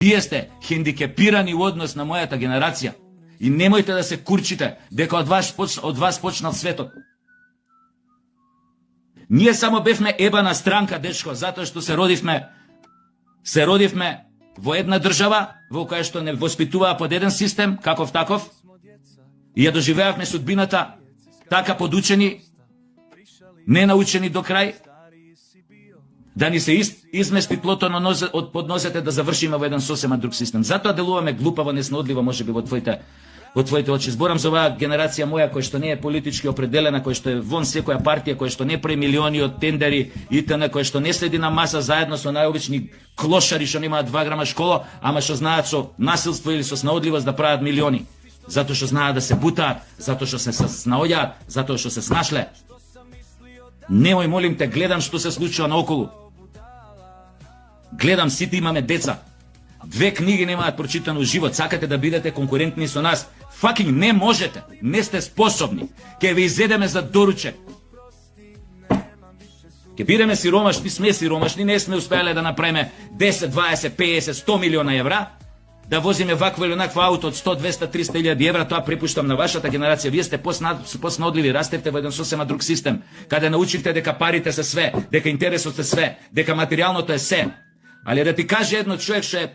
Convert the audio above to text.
Вие сте хендикепирани во однос на мојата генерација и немојте да се курчите дека од вас почнал светот. Ние само бевме ебана странка, дечко, затоа што се родивме во една држава во која што не воспитуваа под еден систем, каков таков, и ја доживеавме судбината така подучени, не научени до крај, да ни се измести плото од подносете да завршиме во еден сосема друг систем. Затоа делуваме глупаво, неснодливо, можеби во твоите очи. Зборам за оваа генерација моја која што не е политички определена, која што е вон секоја партија, која што не прави милиони од тендери итн, која што не следи на маса заедно со најобични клошари што немаат 2 грама школа, ама што знаат со насилство или со снаодливост да прават милиони. Затоа што знаат да се бутаат, затоа што се снаоѓаат, затоа што се снашле. Немој, молим те, гледам што се случува наоколу. Гледам, сите имаме деца. 2 книги немаат прочитано живот, сакате да бидете конкурентни со нас. Факинг не можете, не сте способни. Ке ви изедеме за доручек. Ке бидеме сиромашни, сме сиромашни, не сме успеале да направиме 10, 20, 50, 100 милиона евра, да возиме вакво или онакво ауто од 100, 200, 300 илјади евра, тоа препуштам на вашата генерација. Вие сте поснаодливи, растевте во еден сосема друг систем, каде научивте дека парите се све, дека интересот се све, дека материјалното е се. Али да ти каже едно човек што е